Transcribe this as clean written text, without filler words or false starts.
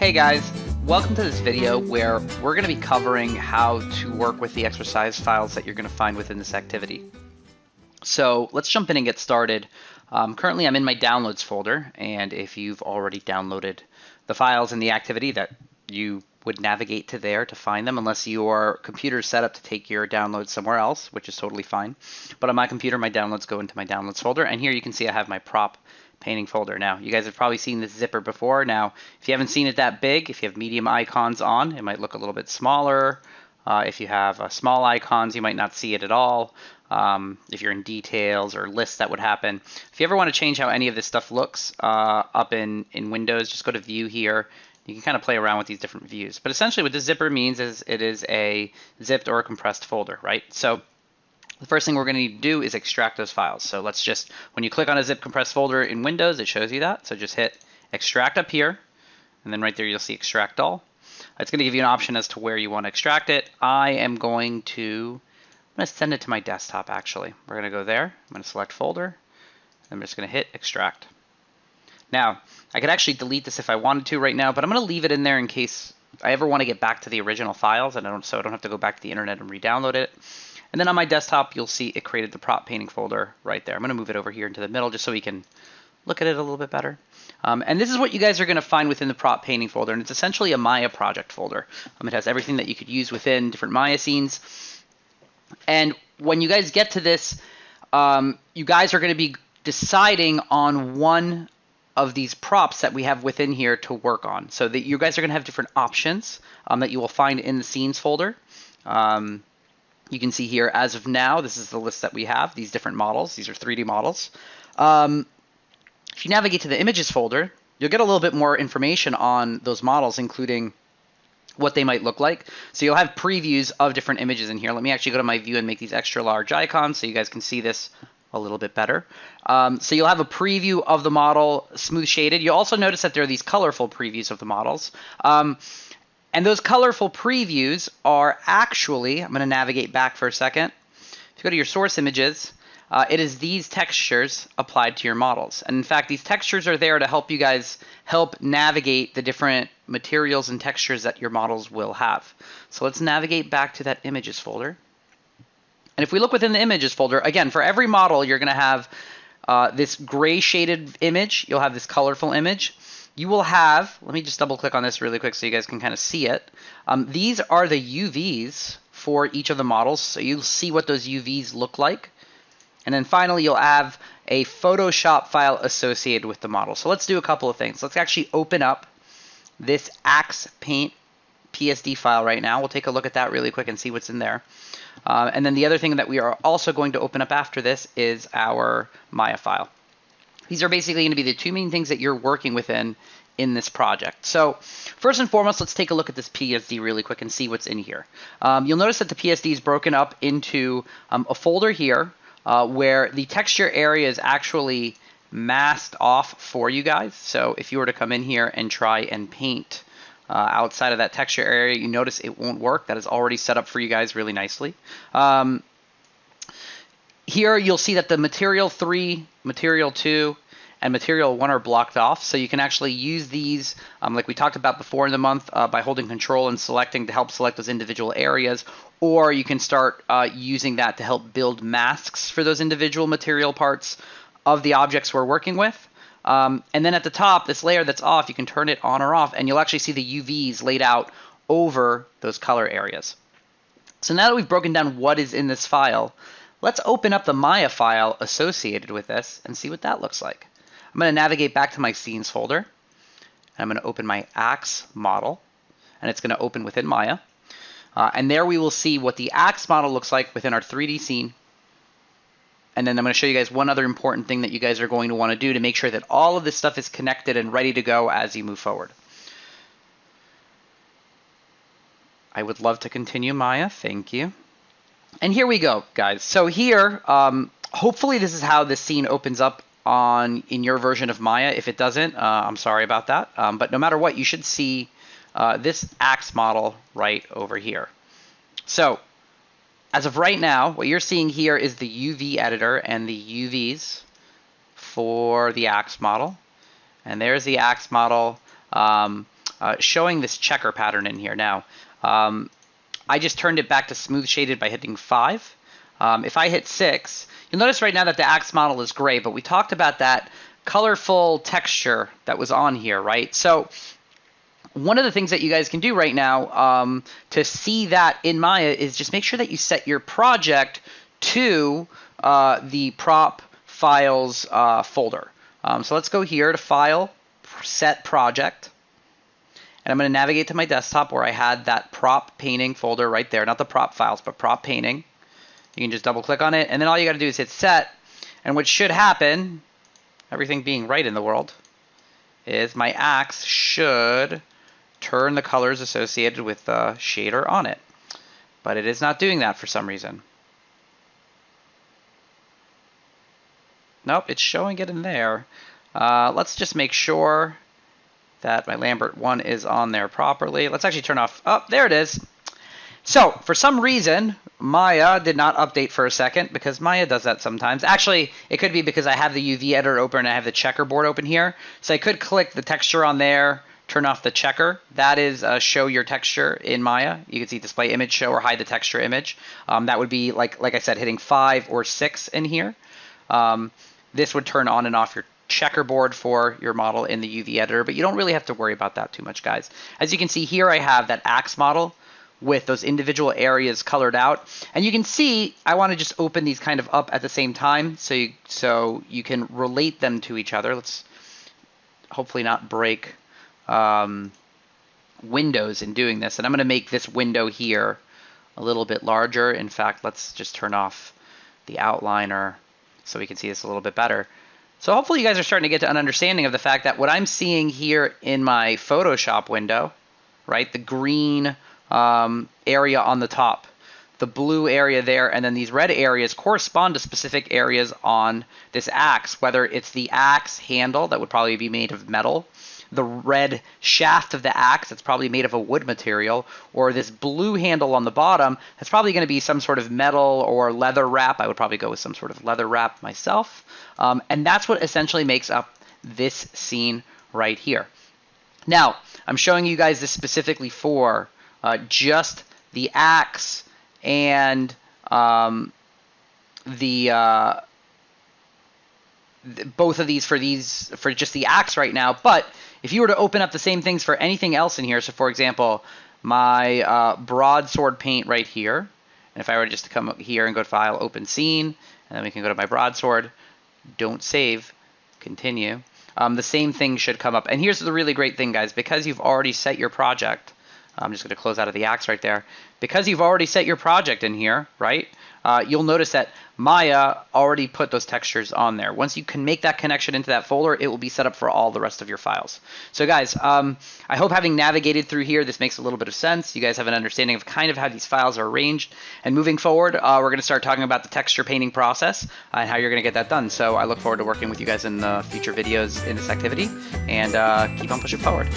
Hey guys, welcome to this video where we're going to be covering how to work with the exercise files that you're going to find within this activity. So let's jump in and get started. Currently I'm in my downloads folder, and if you've already downloaded the files in the activity, that you would navigate to there to find them, unless your computer is set up to take your downloads somewhere else, which is totally fine. But on my computer, my downloads go into my downloads folder, and here you can see I have my prop painting folder. Now, you guys have probably seen this zipper before. Now, if you haven't seen it that big, if you have medium icons on, it might look a little bit smaller. If you have small icons, you might not see it at all. If you're in details or lists, that would happen. If you ever want to change how any of this stuff looks up in Windows, just go to View here. You can kind of play around with these different views. But essentially what this zipper means is it is a zipped or a compressed folder, right? So the first thing we're going to need to do is extract those files. So let's just, when you click on a zip compressed folder in Windows, it shows you that. So just hit extract up here, and then right there you'll see extract all. It's going to give you an option as to where you want to extract it. I'm going to send it to my desktop actually. We're going to go there, I'm going to select folder, I'm just going to hit extract. Now, I could actually delete this if I wanted to right now, but I'm going to leave it in there in case I ever want to get back to the original files, and so I don't have to go back to the internet and re-download it. And then on my desktop, you'll see it created the prop painting folder right there. I'm going to move it over here into the middle just so we can look at it a little bit better. And this is what you guys are going to find within the prop painting folder, and it's essentially a Maya project folder. It has everything that you could use within different Maya scenes. And when you guys get to this, you guys are going to be deciding on one of these props that we have within here to work on. So that you guys are going to have different options that you will find in the scenes folder. You can see here, as of now, this is the list that we have, these different models. These are 3D models. If you navigate to the images folder, you'll get a little bit more information on those models, including what they might look like. So you'll have previews of different images in here. Let me actually go to my view and make these extra large icons so you guys can see this a little bit better. So you'll have a preview of the model, smooth shaded. You'll also notice that there are these colorful previews of the models. And those colorful previews are actually, I'm going to navigate back for a second. If you go to your source images, it is these textures applied to your models. And in fact, these textures are there to help you guys navigate the different materials and textures that your models will have. So let's navigate back to that images folder. And if we look within the images folder, again, for every model, you're going to have this gray shaded image. You'll have this colorful image. You will have, let me just double click on this really quick so you guys can kind of see it. These are the UVs for each of the models, so you'll see what those UVs look like. And then finally, you'll have a Photoshop file associated with the model. So let's do a couple of things. Let's actually open up this Axe Paint PSD file right now. We'll take a look at that really quick and see what's in there. And then the other thing that we are also going to open up after this is our Maya file. These are basically going to be the two main things that you're working within in this project. So first and foremost, let's take a look at this PSD really quick and see what's in here. You'll notice that the PSD is broken up into a folder here where the texture area is actually masked off for you guys. So if you were to come in here and try and paint outside of that texture area, you notice it won't work. That is already set up for you guys really nicely. Here you'll see that the material 3, material 2, and material 1 are blocked off. So you can actually use these, like we talked about before in the month, by holding control and selecting to help select those individual areas. Or you can start using that to help build masks for those individual material parts of the objects we're working with. And then at the top, this layer that's off, you can turn it on or off, and you'll actually see the UVs laid out over those color areas. So now that we've broken down what is in this file, let's open up the Maya file associated with this and see what that looks like. I'm going to navigate back to my scenes folder, and I'm going to open my Axe model, and it's going to open within Maya. And there we will see what the Axe model looks like within our 3D scene. And then I'm going to show you guys one other important thing that you guys are going to want to do to make sure that all of this stuff is connected and ready to go as you move forward. I would love to continue Maya. Thank you. And here we go, guys. So here, hopefully this is how this scene opens up in your version of Maya. If it doesn't, I'm sorry about that. But no matter what, you should see this Axe model right over here. So as of right now, what you're seeing here is the UV editor and the UVs for the Axe model. And there's the Axe model. showing this checker pattern in here. Now, I just turned it back to smooth shaded by hitting 5. If I hit 6, you'll notice right now that the axe model is gray, but we talked about that colorful texture that was on here, right? So one of the things that you guys can do right now to see that in Maya is just make sure that you set your project to the prop files folder. So let's go here to File, Set Project. And I'm going to navigate to my desktop where I had that prop painting folder right there. Not the prop files, but prop painting. You can just double click on it. And then all you got to do is hit set. And what should happen, everything being right in the world, is my axe should turn the colors associated with the shader on it. But it is not doing that for some reason. Nope, it's showing it in there. Let's just make sure that my Lambert 1 is on there properly. Let's actually turn off. Oh, there it is. So for some reason, Maya did not update for a second, because Maya does that sometimes. Actually, it could be because I have the UV editor open and I have the checkerboard open here. So I could click the texture on there, turn off the checker. That is show your texture in Maya. You can see display image show or hide the texture image. That would be like I said, hitting 5 or 6 in here. This would turn on and off your checkerboard for your model in the UV editor, but you don't really have to worry about that too much, guys. As you can see here, I have that axe model with those individual areas colored out. And you can see I want to just open these kind of up at the same time so you can relate them to each other. Let's hopefully not break windows in doing this. And I'm going to make this window here a little bit larger. In fact, let's just turn off the outliner so we can see this a little bit better. So hopefully you guys are starting to get to an understanding of the fact that what I'm seeing here in my Photoshop window, right, the green area on the top, the blue area there, and then these red areas correspond to specific areas on this axe, whether it's the axe handle that would probably be made of metal, the red shaft of the axe that's probably made of a wood material, or this blue handle on the bottom that's probably going to be some sort of metal or leather wrap. I would probably go with some sort of leather wrap myself. And that's what essentially makes up this scene right here. Now, I'm showing you guys this specifically for just the axe and both of these for just the axe right now. But if you were to open up the same things for anything else in here, so for example, my broadsword paint right here, and if I were just to come up here and go to File, Open Scene, and then we can go to my broadsword, don't save, continue. The same thing should come up. And here's the really great thing, guys, because you've already set your project. I'm just going to close out of the axe right there. Because you've already set your project in here, right? You'll notice that Maya already put those textures on there. Once you can make that connection into that folder, it will be set up for all the rest of your files. So guys, I hope having navigated through here, this makes a little bit of sense. You guys have an understanding of kind of how these files are arranged. And moving forward, we're going to start talking about the texture painting process and how you're going to get that done. So I look forward to working with you guys in future videos in this activity, and keep on pushing forward.